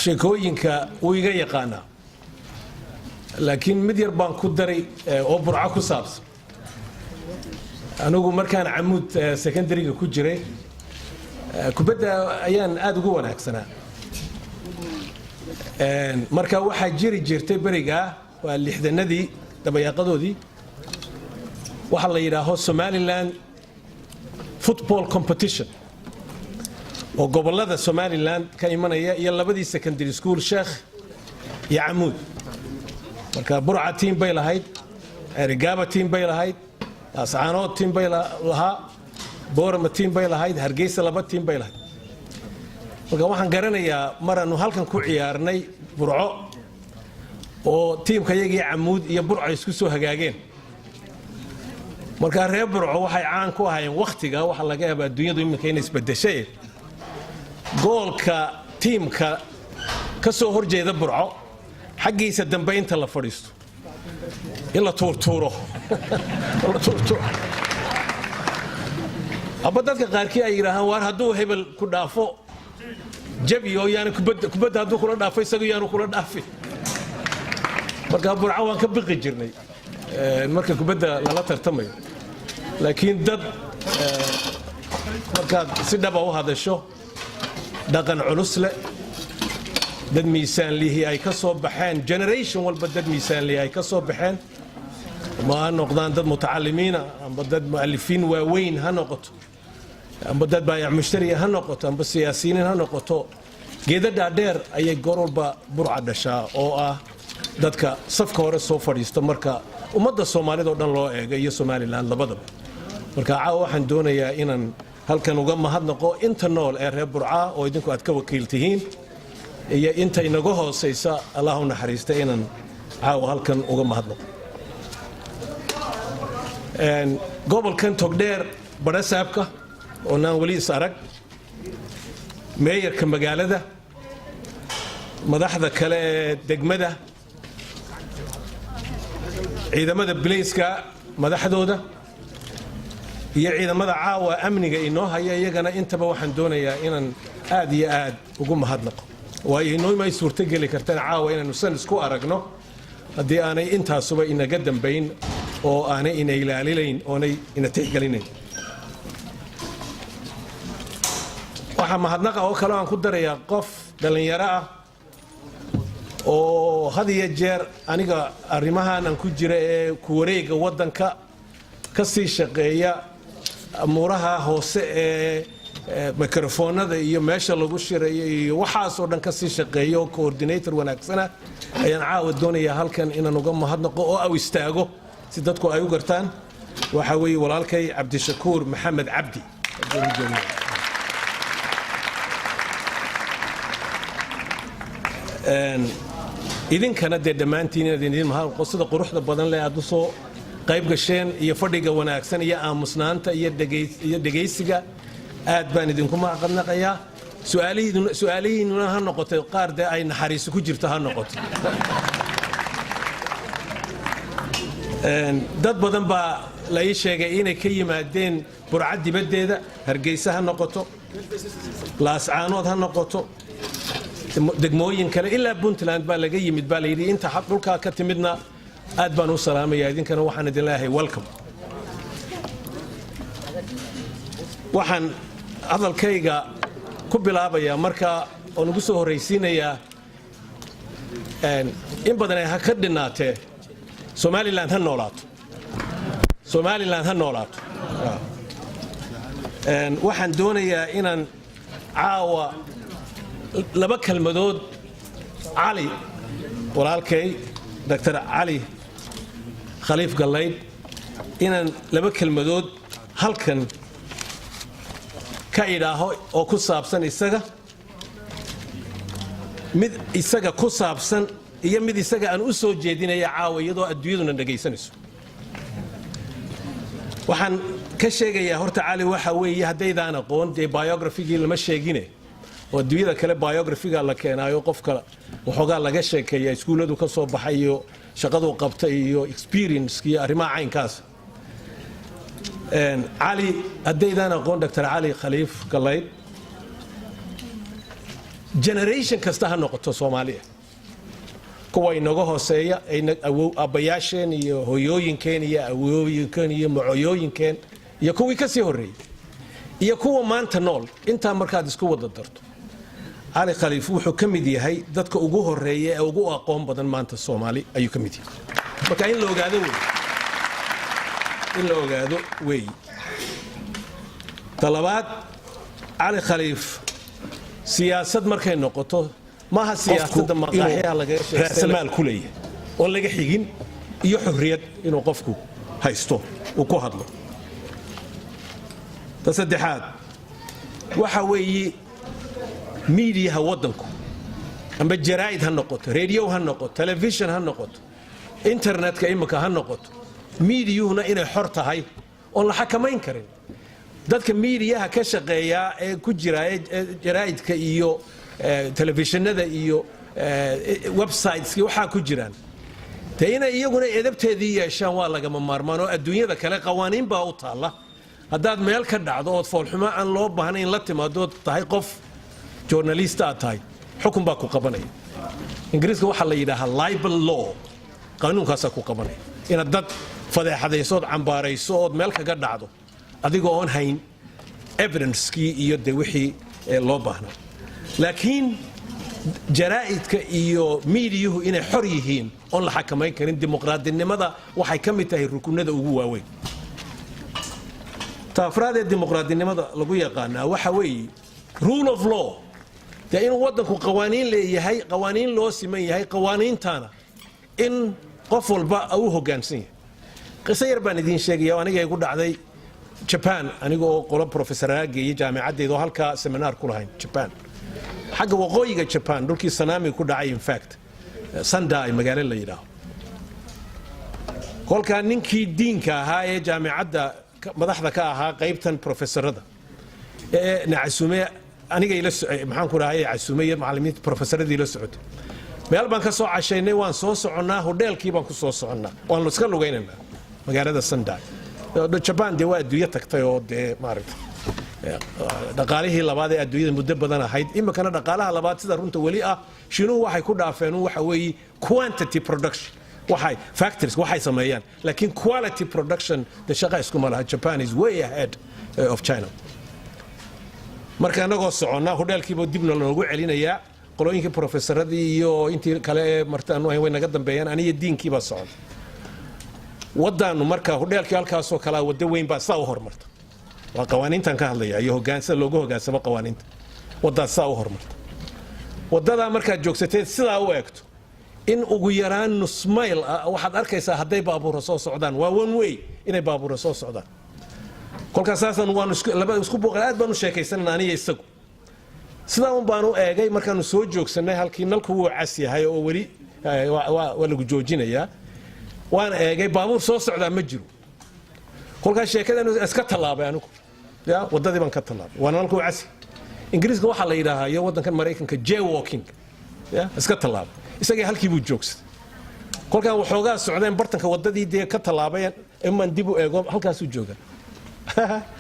sheekooyinka uu iga yaqaana laakiin mid yar baan ku daray oo burco ku saabsan anigu markaan Camuud secondary-ga ku jiray kubadda ayaan aad ugu wanaagsanaa marka waxa jirtay bariga waa lixdanadii dabayaqadoodii waxa la yiraahdo Somaliland football competition oo gobolada Somaliland ka imanaya iyo labadii secondary school Sheekh iyo Camuud marka burca team bay lahayd Erigaba team bay lahayd Ascaanood team bay lahaa Boorama team bay lahayd Hargeysa laba team bay lahayd marka waxaan garanayaa maranu halkan ku ciyaarnay burco oo teamka yagii Camuud iyo burco isku soo hagaageen marka reer burco waxay caan ku ahaayeen waqtiga waxa laga yaabaa adduunyadu iminka inay isbedeshay goolka teamka ka soo horjeeda burco xaqiisa dambe inta la fadhiisto ila tuurtuuro abadadka qaarkii ay yiraahdaan war hadduu hebel ku dhaafo jabiyo yaana kubadda hadduu kula dhaafo isagu yaanu kula dhaafin marka burco waan ka biqi jirnay marka kubadda lala tartamayo laakiin dad marka si dhab ah u hadasho dhaqan culus leh dad miisaan lihi ay ka soo baxeen generation walba dad miisaan lihi ay ka soo baxeen ma noqdaan dad mutacallimiina amba dad muallifiin waaweyn ha noqoto amba dad baayac mushtari ha noqoto amba siyaasiyiin ha noqoto geedada dheer ayay goor walba burca dhashaa oo ah dadka safka hore soo fadhiista marka ummadda Soomaalida oo dhan loo eego iyo Somaliland labadaba marka waxaan doonayaa inaan halkan uga mahadnaqo inta nool ee reer burca oo idinku aad ka wakiil tihiin iyo inta inaga hooseysa Allahu naxariista inaan halkan uga mahadnaqo gobolkan Togdheer barasaabka oo naan wali is arag meeyarka magaalada madaxda kale degmada ciidamada booliiska madaxdooda iyo ciidamada caawa amniga inoo haya iyagana intaba waxaan doonayaa inaan aad iyo aad ugu mahadnaqo waayo inoo ma suurto gali kartaan caawa inaanu san isku aragno haddii aanay intaasuba inaga dambayn oo aanay ina ilaalilayn oonay ina tixgelinayn waxaa mahadnaqa oo kale aan ku darayaa qof dhalinyaro ah oo had iyo jeer aniga arrimahan aan ku jira ee ku wareega waddanka ka sii shaqeeya amuuraha hoose ee mikrofoonada iyo meesha lagu shirayo iyo waxaas oo dhan ka sii shaqeeyo coordinator wanaagsana ayaan caawa doonayaa halkan inaan uga mahadnaqo oo aw istaago si dadku ay u gartaan waxa weeye walaalkay Cabdishakuur Maxamed Cabdi idinkana dee dhammaantiin inaad idin mahadnaqo sida quruxda badan leh aad u soo qayb gasheen iyo fadhiga wanaagsan iyo aamusnaanta iyo dhegaysiga aad baan idinku mahadnaqayaa su'aalihiinuna ha noqoto qaar dee ay naxariis ku jirto ha noqoto dad badan baa la ii sheegay inay ka yimaadeen burca dibaddeeda Hargeysa ha noqoto Laascaanood ha noqoto degmooyin kale ilaa Puntland baa laga yimid baa la yiri inta dhulka ka timidna aad baan u salaamayaa idinkana waxaan idin leeyahay welcome waxaan hadalkayga ku bilaabayaa marka oo nagu soo horeysiinayaa in badan ay ka dhinaatee Somaliland ha noolaato Somaliland ha noolaato waxaan doonayaa inaan caawa laba kalmadood Ali walaalkay Dr. Ali Khaliif Gallayd inaan laba kalmadood halkan ka idhaaho oo ku saabsan isaga mid isaga ku saabsan iyo mid isaga aan u soo jeedinaya caawa iyadoo adduunyaduna dhageysanayso waxaan ka sheegayaa horta Ali waxa weeye hadeydaan aqoon de biography-gii lama sheegine oo adduunyada kale biography-ga la keenayo qofka waxoogaa laga sheekeeya iskuuladu ka soo baxay iyo shaqadu qabtay iyo experience iyo arrimaha caynkaas Ali hadeydaan aqoon Dr. Ali Khaliif Gallayd generation kasta ha noqoto Soomaaliya kuwa inaga hooseeya aabbayaasheen iyo hooyooyinkeen iyo awooyinkeen iyo macooyinkeen iyo kuwii ka sii horeeyay iyo kuwa maanta nool inta markaad isku wada darto Ali Khaliif wuxuu ka mid yahay dadka ugu horeeya ee ugu aqoon badan maanta Soomaali ayuu ka mid yahay marka in la ogaado way talabaad Ali Khaliif siyaasad markay noqoto maaha siyaasadda maqaaxiyaha laga sheegay ku leeyahay oo laga xigin iyo xurriyad inuu qofku haysto uu ku hadlo tasaddexaad waxa weeye media wadanku amba jaraa'id ha noqoto radio ha noqoto television ha noqoto internetka imika ha noqoto media-una inay xor tahay oo la xakamayn karin dadka media ka shaqeeya ee ku jira jaraa'idka iyo telefishinada iyo websites waxa ku jiraan tayna iyaguna edabteedii yeeshaan waa laga maarmaan oo adduunyada kale qawaaniin baa u taala haddaad meel ka dhacdo oo foolxumo aan loo baahnayn la timaado tahay qof journalist aad tahay xukun baa ku qabanaya ingiriiska waxa la yiraahdaa libel law qaanuunkaas ku qabanaya inaad dad fadeexadayso cambaarayso oo meel kaga dhacdo adigoo aan hayn evidence-kii iyo wixii loo baahnaa laakiin jaraa'idka iyo media-hu inay xor yihiin oon la xakamayn karin dimuqraadinimada waxay ka mid tahay rukunada ugu waaweyn taafraad ee dimuqraadinimada lagu yaqaanaa waxa weeye rule of law dee inuu wadanku qawaaniin leeyahay qawaaniin loo siman yahay qawaaniintana in qof walba uu hoggaansan yahay qiso yar baan idiin sheegaya aniga igu dhacday Japan aniga oo qolo professor aageeyay jaamacadeedo halka seminar ku lahayn Japan xagga waqooyiga Japan dhulkii tsunami ku dhacay in fact Sendai magaalo la yiraahdo kolka ninkii diinka ahaa ee jaamacadda madaxda ka ahaa qaybtan professorada ee nacasume aniga ila maxaan ku raayay casuumay macallimiinta professoradii la socotay meel baan ka soo cashaynay waan soo soconnaa hoteelkii baan ku soo soconnaa waan iska lugaynaa magaalada Sendai Japan dee waa adduunyo tagtay oo dee maaragtay dhaqaalihii labaad ee adduunyada muddo badan ahayd imikana dhaqaalaha labaad sida runta wali ah shinuhu waxay ku dhaafeen waxa weeye quantity production waxay factories waxay sameeyaan laakiin quality production the shaqa isku malaha Japan is way ahead of China marka anagoo soconnaa hoteelkiiba dibna loogu celinayaa qolooyinkii professoradii iyo intii kale ee martaan way naga dambeeyaan aniga diinkiiba socon wadaanu marka hoteelkii halkaas oo kala wada weyn baa saa u hormarta waa qawaaniintan ka hadlaya iyo hoggaansan loogu hoggaansamo qawaaniinta wadaa saa u hormarta wadada marka joogsateed sidaa u eegto in ugu yaraan nus mayl waxaad arkaysaa hadday baabuur soo socdaan waa one way inay baabuur soo socdaan kolkaas saasan waan isku booqay aad baan u sheekaysanaa aniga isagu sidaa un baan u eegay markaanu soo joogsanay halkii nalku wuu cas yahay oo weli waa lagu joojinayaa waan eegay baabuur soo socdaa ma jiro kolkaas sheekadan iska talaabay anigu ya wadadii baan ka talaabay waan nalku casi ingiriiska waxa la yiraahdaa iyo wadankan Mareykanka jaywalking ya iska talaabay isagii halkii buu joogsaday kolkaan waxoogaa socdeen bartanka wadadii dee ka talaabayeen iman dib u eego halkaas uu jooga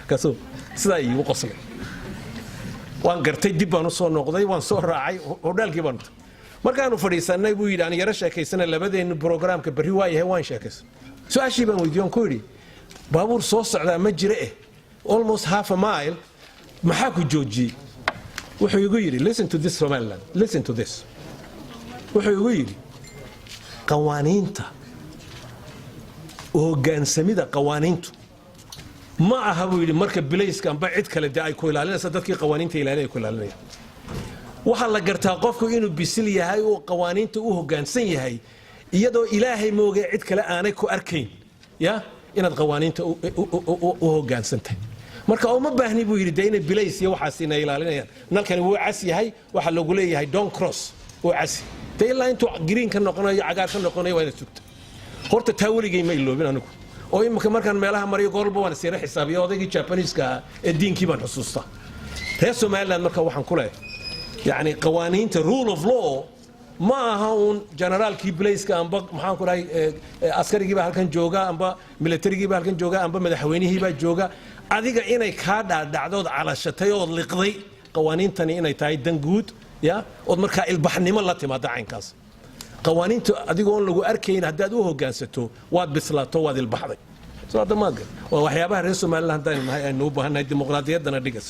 kaso sidaa iigu qoslay waan gartay dib baan u soo noqday waan soo raacay hoteelkii baan markaanu fadhiisanay buu yidhi aan yara sheekaysanay labadeenu programka bari waa yahay waan sheekaysan su'aashii baan weydiiyay ku yidhi baabuur soo socdaa ma jira almost half a mile maxaa ku joojiyey wuxuu igu yidhi listen to this Somaliland listen to this wuxuu igu yidhi qawaaniinta hoggaansamida qawaaniintu ma aha buu yidhi marka bilayska amba cid kale dee ay ku ilaalinaysa dadkii qawaaniinta ilaalinaya ku ilaalinaya waxa la gartaa qofku inuu bisil yahay oo qawaaniinta u hoggaansan yahay iyadoo ilaahay moogay cid kale aanay ku arkayn ya inaad qawaaniinta u hoggaansantahay marka oo ma baahni buu yidhi inay bilays iyo waxaas inay ilaalinayaan nalkani wuu cas yahay waxa lagu leeyahay don't cross oo cas te ilaa intuu green ka noqonayo cagaar ka noqonayo waa inaad sugta horta taa weligay ma iloobin anigu oo imika markaan meelaha mariyo goolba waan siira xisaabiyo odaygii Japanese-ka ee diinkii baan xusuustaa reer Somaliland marka waxaan ku leeyahay يعني قوانين rule of law ما هون جنرال كي بليس كأنبا محن كراي عسكري كي بهالكن جوجا أنبا ميلتري كي بهالكن جوجا أنبا مدحويني هي بجوجا أذيك إني كاد دعوت على شتيو القضي قوانين تاني إني تاي دنجود يا od marka ilbaxnimo la timaada caynkaas qawaaniinta adigoo lagu arkayn hadaad u hoggaansato waad bislaato waad ilbaxday soo adamaaga waa waxyaabaha reer Soomaaliland aynu u baahanahay dimuqraadiyadana dhigas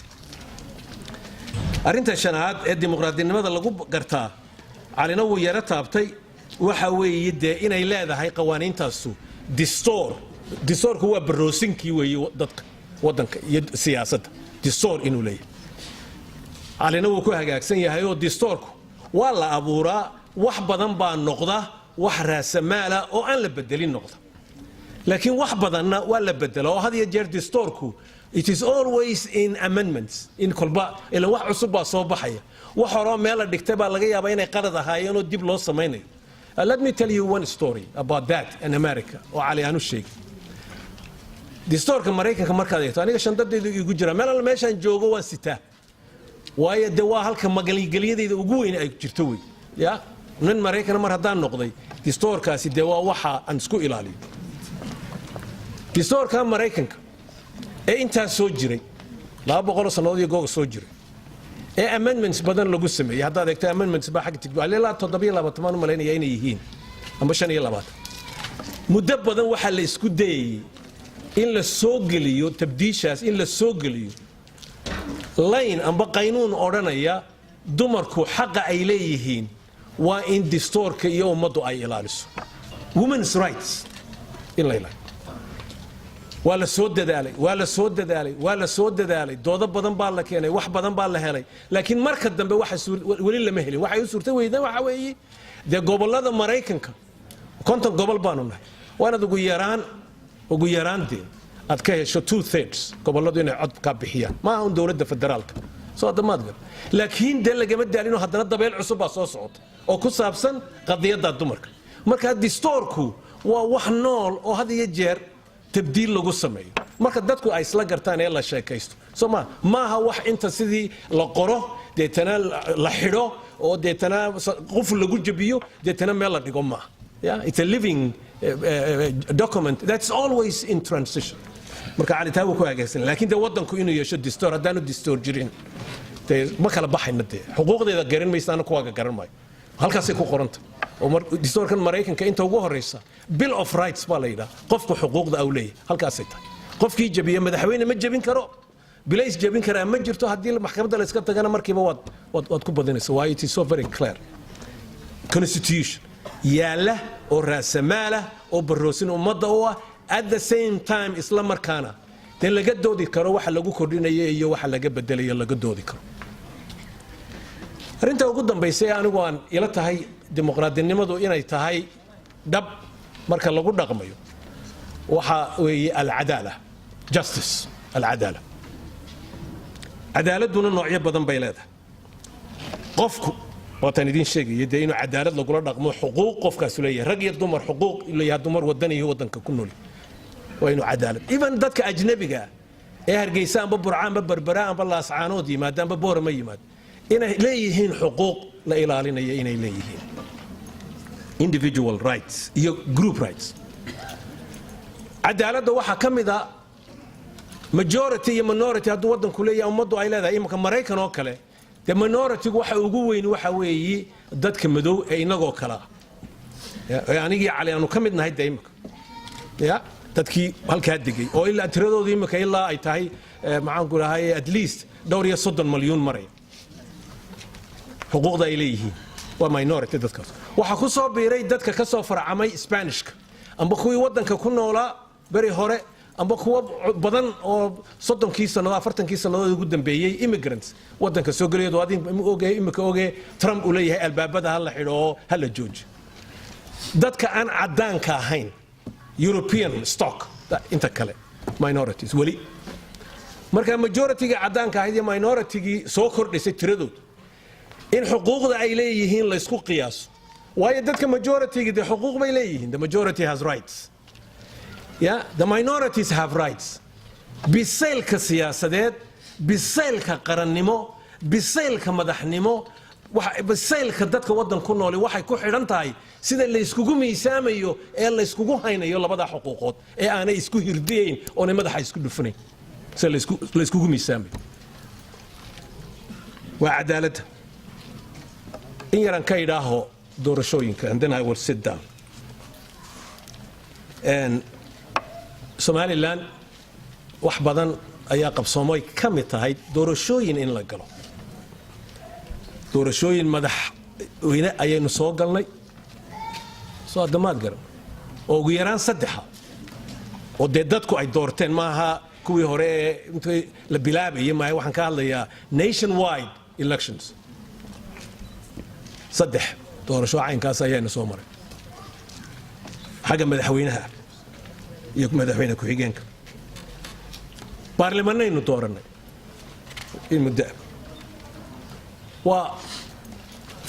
arinta shanaad ee dimuqraadinimada lagu gartaa calina uu yara taabtay waxa weeye inay leedahay qawaaniintaasu distoorku waa barroosinkii weeye dadka wadanka iyo siyaasadda distoor inuu leeyahay calina uu ku hagaagsan yahay oo distoorku waa la abuuraa wax badan baa noqda wax raasamaala oo aan la bedelin noqda laakiin wax badanna waa la bedelo oo had iyo jeer distoorku it is always in amendments in kolba ila wax cusub baa soo baxaya wax hore meel la dhigtay baa laga yaabaa inay qalad ahaayeen oo dib loo sameeyo. Let me tell you one story about that in America oo cali aanu sheeg distoorka Mareykanka markaad eegto aniga shandadeedu igu jira meel meeshan joogo waan sitaa waayo waa halka magaligeliyadeyda ugu weyn ay jirto way ya nin Mareykan mar hadaan noqday distoorkaasi waa waxa aan isku ilaaliyo distoorka Mareykanka ee inta soo jiray 200 sanadood iyo googa soo jiray ee amendments badan lagu sameeyay hadda adeegtay amendments baa xaq tigba ilaa 7 malaynaya inay yihiin ama 25 muddo badan waxa la isku dayay in la soo geliyo tabdiishaas in la soo geliyo line amba qaynuun oranaya dumarku xaq ay leeyihiin waa in distoorka iyo ummadu ay ilaaliso women's rights in la ilaaliyo wala soo dadaalay doodo badan baa la keenay wax badan baa la helay laakiin marka dambe waxa wali lama helin waxa ay suurtay weeydan waxa weeye gobolada Mareykanka konton gobol baanu nahay waana ugu yaraantii aad ka hesho 2/3 goboladu inay cod ka bixiyaan ma aha dawladda federaalka soo damaadgal laakiin lagama daalino haddana dabeel cusub baa soo socota oo ku saabsan qadiyada dumarka marka distoorku waa wax nool oo had iyo jeer تبديل لغو سمي marka dadku ay isla gartaan ee la sheekaysto soma maaha wax inta sidii la qoro deetana la xidho oo deetana qof lagu jabiyo deetana meel la dhigo ma yeah it's a living document that's always in transition marka cali taa ku hagaagsan laakiin wadanku inuu yeesho distoor hadaanu distoor jirin ma kala baxayna xuquuqdeeda garan maysaana kuwa garan maayo halkaas ay ku qoranta oo distoorkan Mareykanka inta ugu horeysa bill of rights baa la yiraahdaa qofku xuquuqda uu leeyahay halkaas ay tahay qofkii jabiya madaxweyne ma jabin karo bilays jabin kara ma jirto hadii maxkamadda la iska tagana markiiba wad ku badinaysa waa it is so very clear constitution yaala oo raasamaala oo baroosin ummadda oo at the same time isla markaana laga doodi karo waxa lagu kordhinayo iyo waxa laga bedelayo laga doodi karo arinta ugu dambeysay anigu aan ila tahay dimuqraadinimadu inay tahay dab marka lagu dhaqmayo waxa weeye al-adala justice al-adala adaaladuna noocyo badan bay leedahay qofku wataan idin sheegay inuu cadaalad lagu dhaqmo xuquuq qofkaas leeyahay rag iyo dumar xuquuq leeyahay dumar wadaniyo wadanka ku nool waa inuu cadaalad even dadka ajnabiga ee hargeysa amba burcaan amba berbera amba laascaanood yimaadaan amba boorama yimaadaan inay leeyihiin xuquuq la ilaalinayo inay leeyihiin individual rights iyo group rights cadaaladda waxa kamida majority iyo minority hadduu wadanku leeyahay ummadu ay leedahay imka Mareykan oo kale the minority waxa ugu weyn waxa weeye dadka madow ee inagoo kala anigii cali aanu kamid nahay deemka ya dadkii halka degay oo ilaa tiradoodu imka ilaa ay tahay maxaan ku lahaay at least dhowr iyo 30 milyan maray xuquuqda ay leeyihiin waa minority dadkaas waxa ku soo biiray dadka ka soo farcamay Isbaanishka amba kuwii wadanka ku noolaa bari hore amba kuwa badan oo 30 sano 40 sano ugu dambeeyay immigrants wadanka soo galiyay oo imika oge Trump uu leeyahay albaabada hal la xidho hal la jooji dadka aan cadaanka ahayn European stock inta kale minorities wali marka majority-ga cadaanka ahayd iyo minority-gi soo kordhisay tiradooda in xuquuqda ay leeyihiin la isku qiyaaso waayo dadka majority-ga de xuquuq bay leeyihiin the majority has rights yeah the minorities have rights bisaylka siyaasadeed bisaylka qarannimo bisaylka madaxnimo bisaylka dadka wadan ku nool waxay ku xidhan tahay sida la iskugu miisaamayo ee la iskugu haynayo labada xuquuqood ee aanay isku hirdiyeyn oo madaxa isku dhufanayn sida la iskugu miisaamayo waa cadaalad in yaran ka idhaaho doorashooyinka, and then I will sit down. And Somaliland wax badan ayaa qabsoomay ka mid tahay doorashooyin in la galo. doorashooyin madaxweyne ayaynu soo galnay soo damaad garan oo ugu yaraan 3 oo dadku ay doorteen maaha kuwii hore intii la bilaabayay ma waxaan ka hadlayaa nationwide elections 3 doorasho caynkaas ayaynu soo maray xaga madaxweynaha iyo madaxweyne ku xigeenka baarlamaanaynu dooranay in muddo waa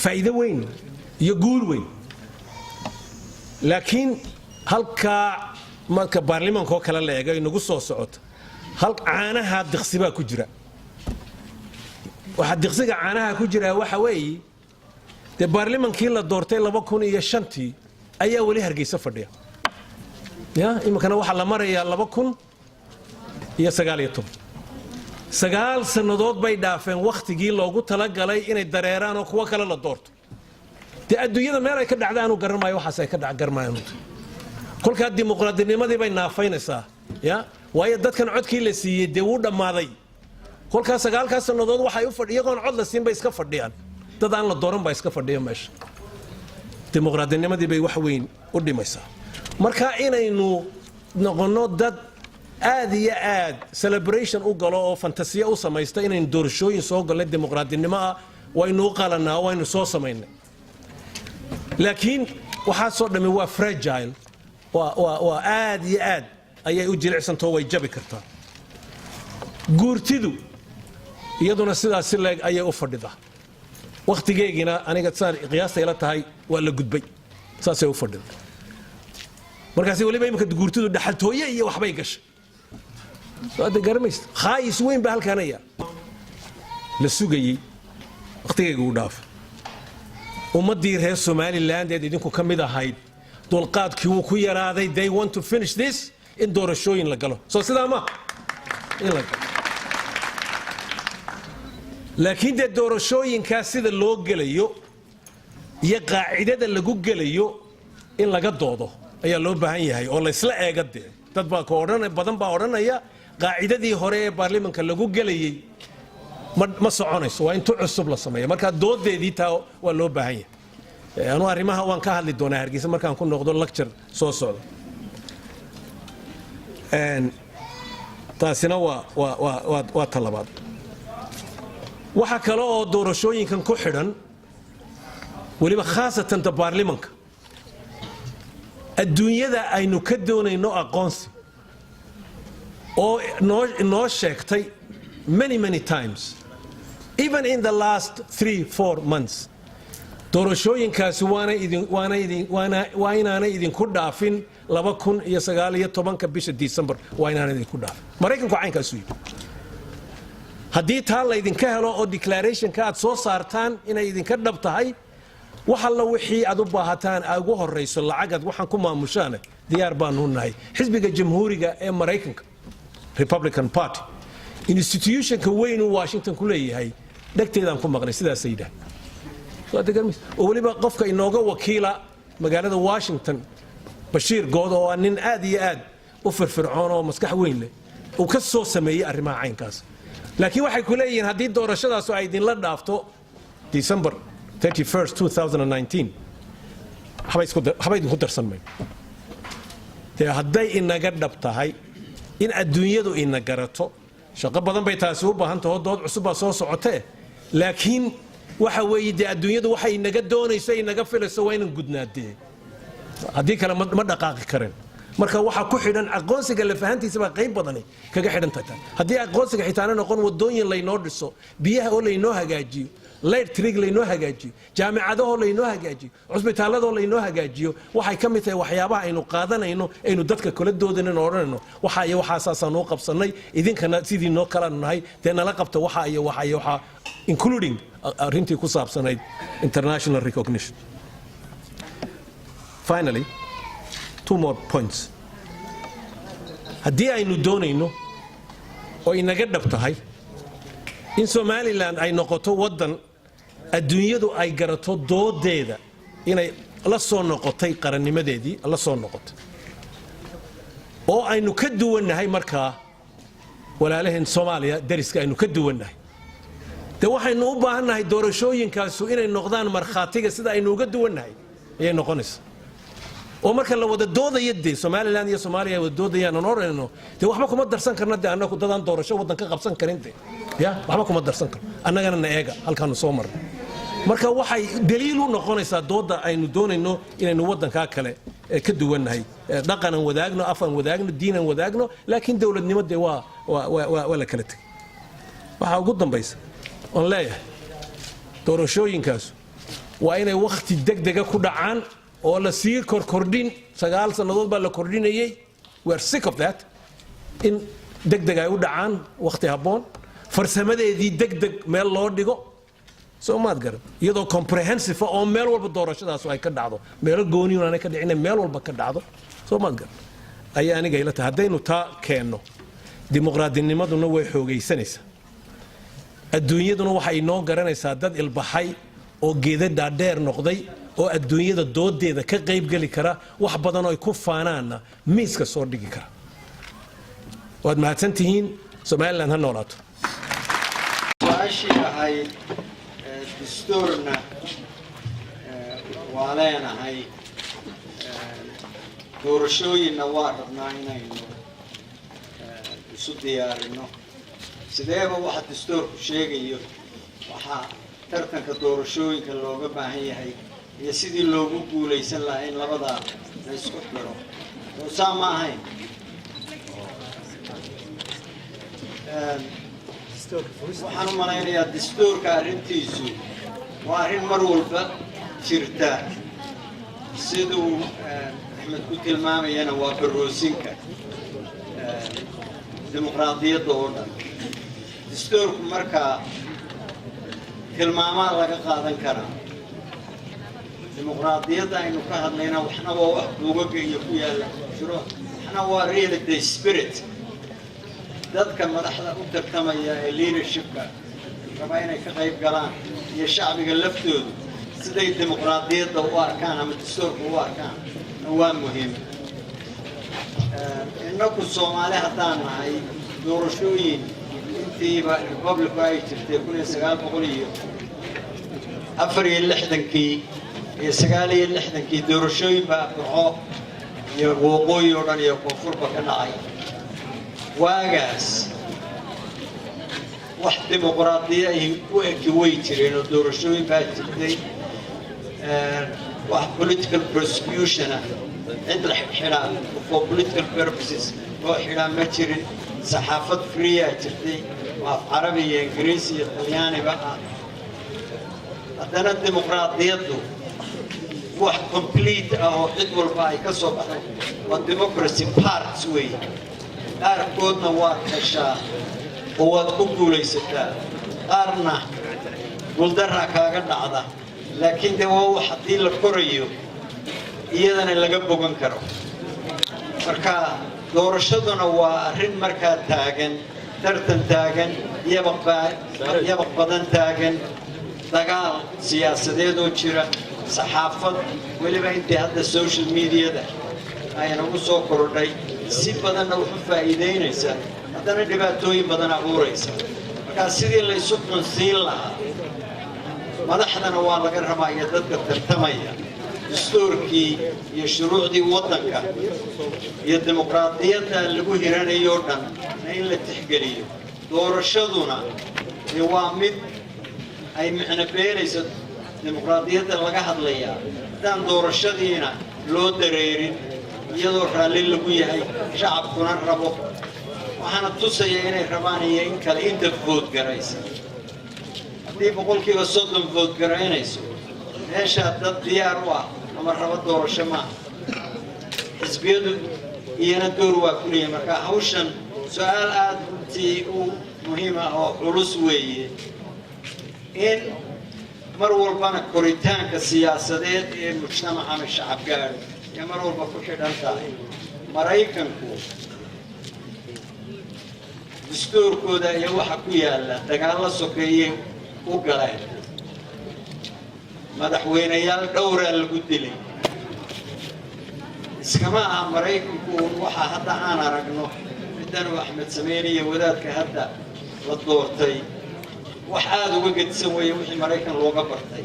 faa'iido weyn iyo guul weyn laakiin halka marka baarlamaanka kala la eegay nagu soo socota hal caanaha diqsiba ku jira waxa diqsiga caanaha ku jira waxa weeye de baarlamaankii la doortay 2005 ayaa wali Hargeysa fadhiya ya imkana waxa la marayaa 2019 sagaal sanadood bay dhaafeen waqtigii loogu tala galay inay dareeraan oo kuwa kale la doorto de adduunyada meel ay ka dhacdaan u garanayo waxaas ay ka dhac garmayaan kolka dimuqraadinimadii bay naafaynaysaa ya waayo dadkan codkii la siiyay de uu dhamaaday kolka sagaalka sanadood waxay u fadhiyeen cod la siin bay iska fadhiyaan dad aan la dooran bay iska fadhiyaan meesha dimuqraadinimadii bay wax weyn u dhimaysaa marka inaynu noqono dad aad iyo aad celebration u galo oo fantasiya u samaysta inaynu doorashooyin soo galay dimuqraadinimo ah waynu qalanaa waynu soo samaynay laakiin waxa soo dhami waa fragile waa aad iyo aad ayay u jilicsanto way jabi kartaa guurtidu iyaduna sidaas leeg ayay u fadhidaa waqtigeegina aniga saan qiyaasta ila tahay waa la gudbay saasay u fadhidaa markaas waliba imka guurtidu dhaxaltooye iyo waxbay gashay هذا قرميس خايس وين بهالكانية للسوقي وقتها يقول داف وما تدير هي الصومالي لاند يدينكم كم إذا هايد دول قاد كيو كويرا they want to finish this in دور الشوين لقالو so سيدا ما لكن ده دور الشوين كاسيد اللوج جليو يقاعدة اللي جو جليو إن لقد ضوضه أي اللوج بهاي هاي والله سلا قد تطبع كورنا بدن باورنا يا قاعدتي هوري برلمانka lagu galay ma soconayso waa intuu cusub la sameeyo marka doodeedii taa waa loo baahan yahay anu arimaha waan ka hadli doonaa Hargeysa markaan ku noqdo lecture soo socdo taasina waa talabaad waxa kale oo doorashooyinkan ku xidhan waliba khaasatan baarlamaanka adduunyada aynu ka doonayno aqoonsi oo noo sheegtay many times even in the last 3-4 months doorashooyinkaasi waa inaanay idinku dhaafin 2019 bisha December waa inaanay idinku dhaafin Mareykanku caynkaas u yimid haddii taa la idinka helo oo declarationka aad soo saartaan inay idinka dhab tahay waxa la wixii aad u baahataan ugu horeyso lacagad waxaan ku maamushaana diyaar baan u nahay xisbiga jamhuuriga ee Mareykanka Republican Party institutionka weyn oo Washington ku leeyahay dhagteedaan ku maqlay sidaas ay yidhaahdeen waa degan oo waliba qofka inooga wakiila magaalada Washington Bashir Good oo nin aad iyo aad u firfircoon oo maskax weyn leh oo ka soo sameeyay arrimaha caynkaas laakiin waxay ku leeyihiin haddii doorashadaas ay idin la dhaafto December 31st 2019 waxbay idinku darsanmay hadday inaga dhab tahay in adduunyadu ina garato shaqo badan bay taasi u baahan tahay dood cusub soo socotee laakiin waxa weeye adduunyadu waxay inaga doonayso inaga filayso waa inaan gudnaadee haddii kale ma dhaqaaqi kareen marka waxa ku xidhan aqoonsiga la fahantiisa ba qayb badan kaga xidhan tahay haddii aqoonsiga xitaana noqon wadooyin laynoo dhiso biyaha oo laynoo hagaajiyo electric laynoo hagaajiyo jaamacadaha laynoo hagaajiyo cusbitaalada laynoo hagaajiyo waxay ka mid tahay waxyaabaha aynu qaadanayno aynu dadka kala doodinayno oranayno waxa iyo waxaasaan u qabsanay idinkana sidii noo kala nahay nala qabta waxa iyo waxa including arrintii ku saabsanayd international recognition. Finally, 2 more points. haddii aynu doonayno oo inaga dhab tahay in Somaliland ay noqoto wadan adduunyadu ay garato doodeeda inay la soo noqotay qarannimadeedii la soo noqotay oo aynu ka duwannahay markaa walaalaheen Soomaaliya dariska aynu ka duwannahay de waxaynu u baahannahay doorashooyinkaasu inay noqdaan markhaatiga sida aynu uga duwannahay ay noqonayso oo marka la wada doodayay Somaliland iyo Soomaaliya wada doodayaan onorayno de waxba kuma darsan karna de annagu dadaan doorasho wadan ka qabsan karin de ya waxba kuma darsan karno annagana na eega halkaanu soo marnay marka waxay daliil u noqonaysaa dooda aynu doonayno inaynu wadanka kale ka duwannahay dhaqan wadaagno afan wadaagno diinan wadaagno laakiin dawladnimada waa la kala tagay waxa ugu dambaysa on leeyahay doorashooyinkaas waa inay waqti degdeg ah ku dhacaan oo la sii kordhin 9 sanadood baa la kordhinayay we are sick of that in degdeg ay u dhacaan waqti haboon farsamadeedii degdeg meel loo dhigo soo maad garan iyadoo comprehensive oo meel walba doorashadaas ay ka dhacdo meel gooni oo aan ka dhicin meel walba ka dhacdo soo maad garan ayaa aniga ila tahay hadaynu taa keenno dimuqraadinimaduna way xoogaysanaysaa adduunyaduna waxay noo garanaysaa dad ilbaxay oo geedada dheer noqday oo adduunyada doodeeda ka qayb gali kara wax badan oo ay ku faanaana miiska soo dhigi kara waad mahadsantihiin Somaliland ha noolaato waashiyahay دستورنا وعلينا هاي دورشوي النوار ربناينا إنه سوديار إنه سدايا واحد دستور شيء يو وح ترتن كدورشوي كاللوجو باهي هي سيدي اللوجو بقول يسلا إن لبضع نسكت له وسامع هاي waxaan u malaynayaa dastuurka arrintiisu waa arrin mar walba jirta siduu Axmed ku tilmaamayana waa baroosinka dimuqraadiyadda oo dhan dastuurku markaa tilmaamaa laga qaadan karaa dimuqraadiyadda aynu ka hadlayna waxna waa wax buugaga iyo ku yaalla shuruuc waxna waa really the spirit dadka madaxda u tartamaya ee leadershipka raba inay ka qayb galaan iyo shacbiga laftoodu siday dimuqraadiyadda u arkaan ama dastuurka u arkaan waa muhiim innagu Soomaali haddaan nahay doorashooyin intiiba republic ay jirtay 1964 iyo 69 doorashooyin baa baxo iyo waqooyi oo dhan iyo koonfurba ka dhacay واجاس واحد ديمقراطية ويجرين ودورشوي باتدي واحد political prosecution عند الحرام for political purposes وحرام ما تجرين صحافة فرية تجري وعربية إنجليزية طلياني بقى هذا الديمقراطية واحد complete أو حدول باي كسب والديمقراطية parts way qaarkoodna waa kashaa oo waad ku guulaysataa qaarna guuldarra kaaga dhacda laakiin de waa wax haddii la korayo iyadana laga bogan karo marka doorashaduna waa arrin markaa taagan tartan taagan yabaq badan taagan dagaal siyaasadeed oo jira saxaafad weliba intii hadda social mediada ayna u soo kordhay si badanna wuxuu faa'iideynaysaa haddana dhibaatooyin badan abuuraysa marka sidii la isu xunsiin lahaa madaxdana waa laga rabaa iyo dadka tartamaya dastuurkii iyo shuruucdii waddanka iyo dimuqraadiyadda lagu hiranayo dhan in la tixgeliyo doorashaduna waa mid ay macna beelayso dimuqraadiyadda laga hadlayaa haddaan doorashadiina loo dareerin iyadoo raalli lagu yahay shacabkuna rabo waxaana tusaya inay rabaan iyo in kale inta vote garaysa haddii boqolkiiba 30 vote garaynayso meesha dad diyaar u ah ama rabo doorasho ma xisbiyadu iyana door waa ku leeyahay marka hawshan su'aal aad runtii u muhiim ah oo culus weeye in mar walbana koritaanka siyaasadeed ee mujtamaca ama shacab gaadho يا مرور بكوش دانتاي مرايكنكو دستور كودا يا waxa ku yaala dagaal la sokeeyay u galeen madaxweynayaal dhowraa lagu dilay iskama aha maraykanku waxaa hadda aan aragno middan uu axmed sameynaya wadaadka hadda la doortay wax aada uga gedisan weeye wixii maraykan looga bartay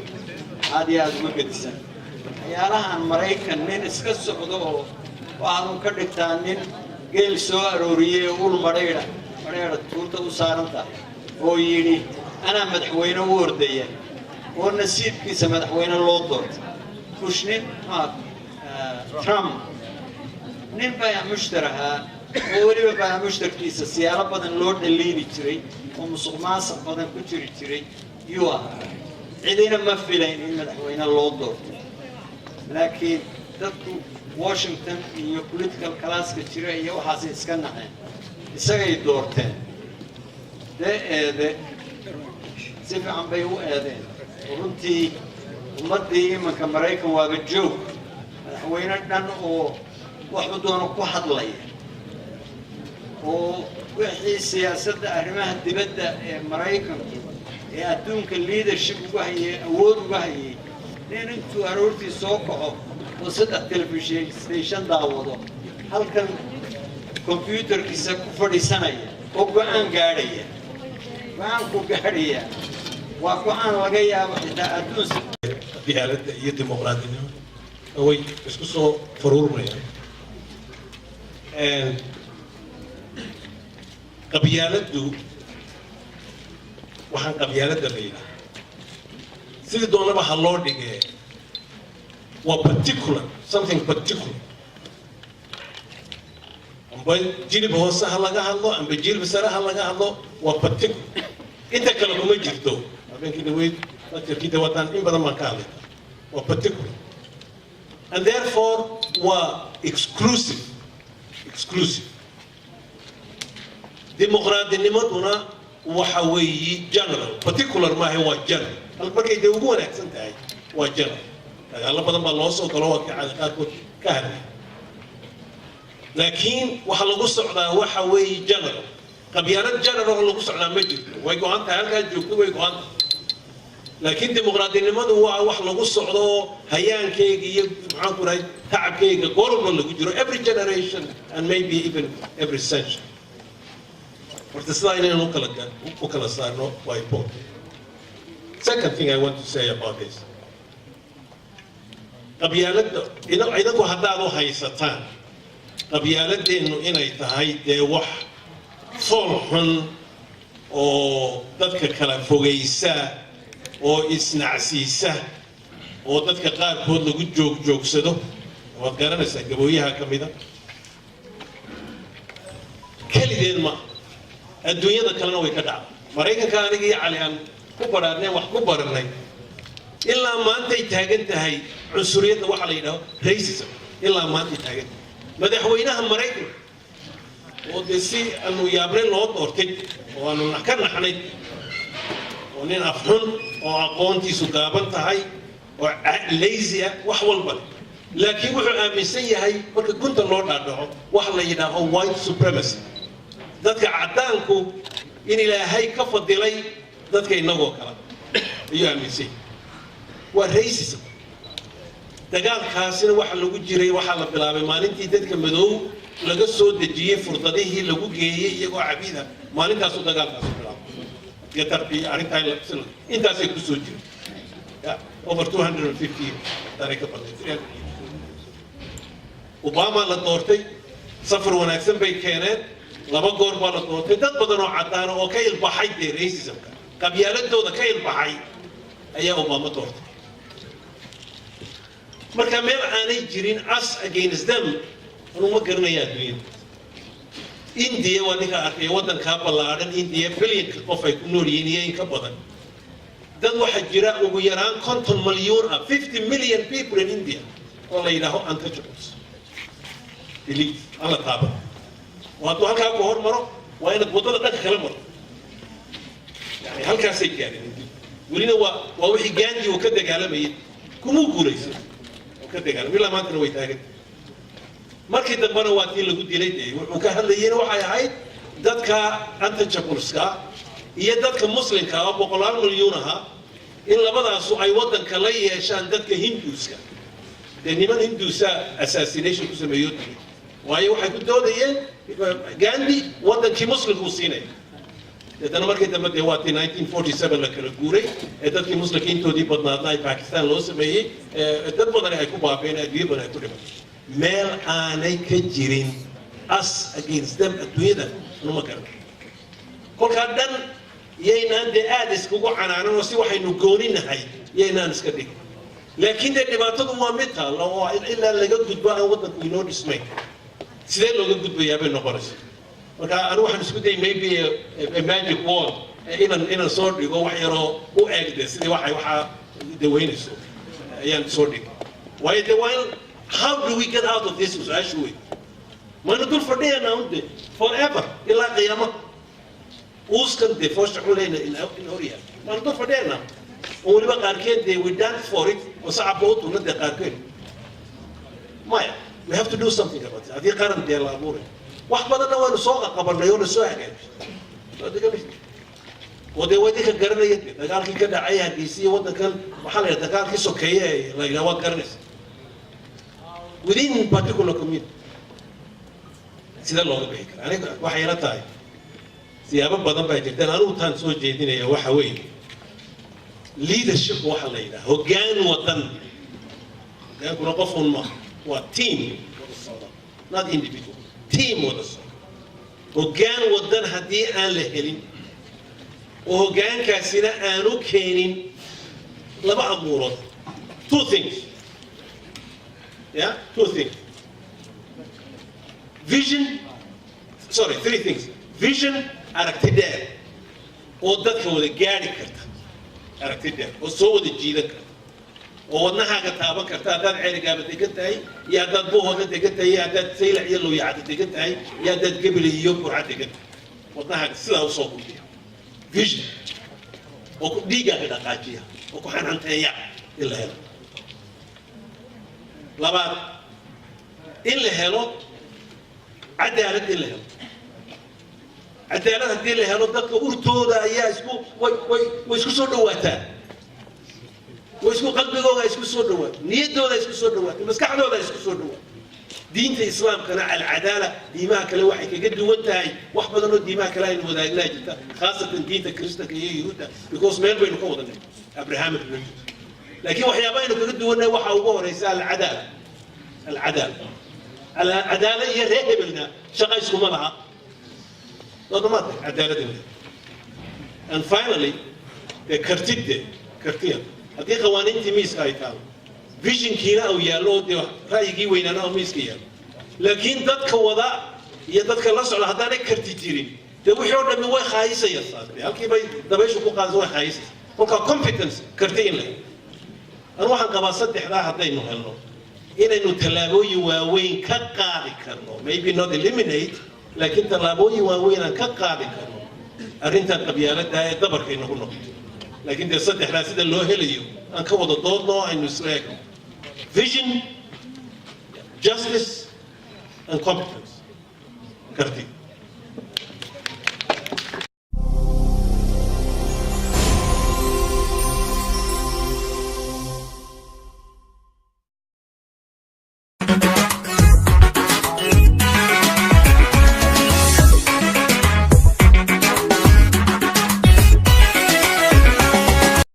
aad iyo aada uga gedisan waxyaalahan maraykan nin iska socdo oo waxaanu ka dhigtaa nin geel soo arooriyey oo ul madhaydha tuurta u saaran tahay oo yidhi anaa madaxweyne u ordaya oo nasiibkiisa madaxweyne loo doortay bush nin trump nin baa mushtar ahaa oo weliba baa mushtarkiisa siyaalo badan loo dhaliili jiray oo musuq maasuq badan ku jiri jiray yuu ahaa cidina ma filayn in madaxweyne loo doorto laakiin dadku washington iyo political classka jira iyo waxaasay iska naceen isagay doorteen dee eede si fiican bay u eedeen runtii ummaddii imanka maraykan waaba joog madaxweyne dhan oo waxu doono ku hadlaya oo wixii siyaasadda arrimaha dibadda ee maraykanku ee adduunka leadership uga hayay awood uga hayay nin intuu aroortii soo kaco oo 3 television station daawado halkan computerkiisa ku fadhiisanaya oo go'aan gaadhaya go'aanku gaadhaya waa go'aan laga yaabo xitaa adduunka qabyaaladda iyo dimuqraadinimada way isku soo faruurmayaan qabyaaladdu waxaan qabyaaladda leeyahay sidii doonaba ha loo dhigee waa particular something particular amba jilib hoose ha laga hadlo amba jilib sare ha laga hadlo waa particular inta kale kuma jirto habeenkii dhaweyd dadkii dawataan in badan baan ka hadlay waa particular and therefore waa exclusive dimuqraadinimaduna waxa weeyi general particular maaha waa general hal markay dee ugu wanaagsan tahay waa general dagaalo badan baa loo soo galo waa kacada qaarkood ka hadlay laakiin waxa lagu socdaa waxa weeyi general qabyaalad general oo lagu socdaa ma jirto way go'an tahay halkaa joogto way go'an tahay laakiin dimuqraadinimadu waa wax lagu socdo hayaankeyga iyo maxaan ku rahay tacabkeyga goorma lagu jiro every generation and maybe even every century horta sidaa inaynu u kala saarno waa important. Second thing I want to say about this qabyaaladda idagu haddaad u haysataan qabyaaladeennu inay tahay dee wax fool xun oo dadka kala fogaysa oo isnacsiisa oo dadka qaarkood lagu joogsado waad garanaysaa gabooyaha ka mida kelideed ma adduunyada kalena way ka dhacday maraykanka aniga iyo cali aan ku baraarnay wax ku baranay ilaa maantay taagan tahay cunsuriyadda waxa la yidhaahdo racism ilaa maantay taagan madaxweynaha maraykanka oo dee si aanu yaabnay loo doortay oo aanu ka naxnay oo nin afxun oo aqoontiisu gaaban tahay oo lazy ah wax walba laakiin wuxuu aaminsan yahay marka gunta loo dhaadhaco waxa la yidhaahdo white supremacy dadka caddaanku in ilaahay ka fadilay dadka inagoo kale ayuu aaminsan waa racism dagaalkaasina waxa lagu jiray waxaa la bilaabay maalintii dadka madow laga soo dejiyey furdadihii lagu geeyey iyagoo cabiida maalintaasuu dagaalkaasu bilaabay gatarbii arrintaa intaasay ku soo jiray over 250 taray ka badnay 300 obama la doortay safar wanaagsan bay keeneen laba goor baa la doortay dad badan oo cadaan oo ka ilbaxay dee racismka qabyaaladooda ka ilbaxay ayaa obama doortay marka meel aanay jirin us against them anuu ma garanaya adduunyada india waa ninka arkay waddankaa ballaadhan india bilyanka qof ay ku nool yihiin iyo in ka badan dad waxaa jira ugu yaraan 50 milyuun ah 50 million people in india oo la yidhaaho untouchables elite aan la taaban hadduu halkaa ku hormaro waa inaad waddada dhanka kala maro yani halkaasay gaareen welina waa wixii gaandi uu ka dagaalamayay kumuu guulaysan oo ka dagaalamay ilaa maantana way taagan markii dambena waa tii lagu dilay dee wuxuu ka hadlayeyna waxay ahayd dadka untouchableska iyo dadka muslimka oo 100 milyuun ahaa in labadaasu ay waddanka la yeeshaan dadka hinduuska dee niman hinduusa assassination ku sameeyo waayo waxay ku doodayeen gandhi waddankii muslimku siinaya haddana markii dambe dee waa tii 1947 la kala guuray ee dadkii muslimka intoodii badnaadna ay Pakistan loo sameeyey dad badan ay ku baabeen adduunyo badan ay ku dhimatay meel aanay ka jirin us against them adduunyada numa garan kolkaa dhan yaynaan dee aad iskugu canaanan oo si waxaynu gooninahay yaynaan iska dhigin laakiin dee dhibaatadu waa mid taalla oo ilaa laga gudbo aan waddanku inoo dhismayn sidee looga gudbayaa bay noqonaysa marka anigu waxaan isku dayay maybe a magic wand inaan soo dhigo wax yaroo u eegde sidii waxaa daweynayso ayaan soo dhigay waayo dee waa in how do we get out of this su-aashu wey maynu dul fadhiyanaa unde forever ilaa qiyaama uuskan dee foosha culeyna in horyaal maynu dul fadhiyanaa oo weliba qaarkeed dee we dance for it oo sacabka u tuna dee qaarkeed maya we have to do something about it haddii qaran dee la abuuray wax badanna waynu soo qaqabanay oo na soo hagaajisay oo dee wadinka garanaya dee dagaalkii ka dhacay Hargeysa iyo waddankan waxaa la yidhaha dagaalkii sokeeye ee la yidhaha waad garanaysa within particular community sida looga bixi kara aniga waxay ila tahay siyaabo badan baa jirtaan anigu taan soo jeedinaya waxa weeye leadership waxa la yidhaha hoggaan waddan hoggaankuna qof un ma waa team wada socda not individual team wada socda hoggaan waddan haddii aan la helin oo hoggaankaasina aanu keenin laba amuurood two things yeah two things three things vision aragti dheer oo dadka wada gaari karta aragti dheer oo soo wada jiidan karta oo wadnahaaga taaban karta haddaad ceerigaaba degan tahay iyo haddaad buuhooda degan tahay iyo haddaad saylac iyo looyacada degan tahay iyo haddaad gebile iyo burca degan tahay wadnahaaga sidaa usoo gudbiya vision oo dhiiggaaga dhaqaajiya oo ku xanxanteeya in la helo labaad in la helo cadaalad in la helo cadaalad haddii la helo dadka urtooda ayaa way isku soo dhawaataan way isku qalbigooda isku soo dhawaata niyaddooda isku soo dhawaata maskaxdooda isku soo dhawaata diinta islaamkana alcadaala diimaha kale waxay kaga duwan tahay wax badan oo diimaha kale aynu wadaagnaa jirta khaasatan diinta kiristanka iyo yuhuudda because meel baynu ka wadanay abrahamic religion laakiin waxyaabaha aynu kaga duwannahay waxaa ugu horeysa alcadaala العدالة هي رهبلنا شقة اسمها لها ضمانات عدالة and finally the كرتيد كرتيد هذه قوانين تميز هاي تام vision كينا أو يالو ده رأيي وين أنا أميز كيا لكن ضد كوضع يضد كلاس على هذا كرتيتيرين ده وحول من وين خايسة يا صاحبي هل كي بي دبيش وقاز وين خايسة وكا competence كرتين له أنا واحد قباصات إحدى هذين هلو inaynu tallaabooyin waaweyn ka qaadi karno maybe not eliminate laakiin tallaabooyin waaweyn aan ka qaadi karno arrintan qabyaaladda ee dabarka inagu noqoto laakiin dee saddexdaa sida loo helayo aan ka wada doodno aynu isla eegno vision justice and competence karti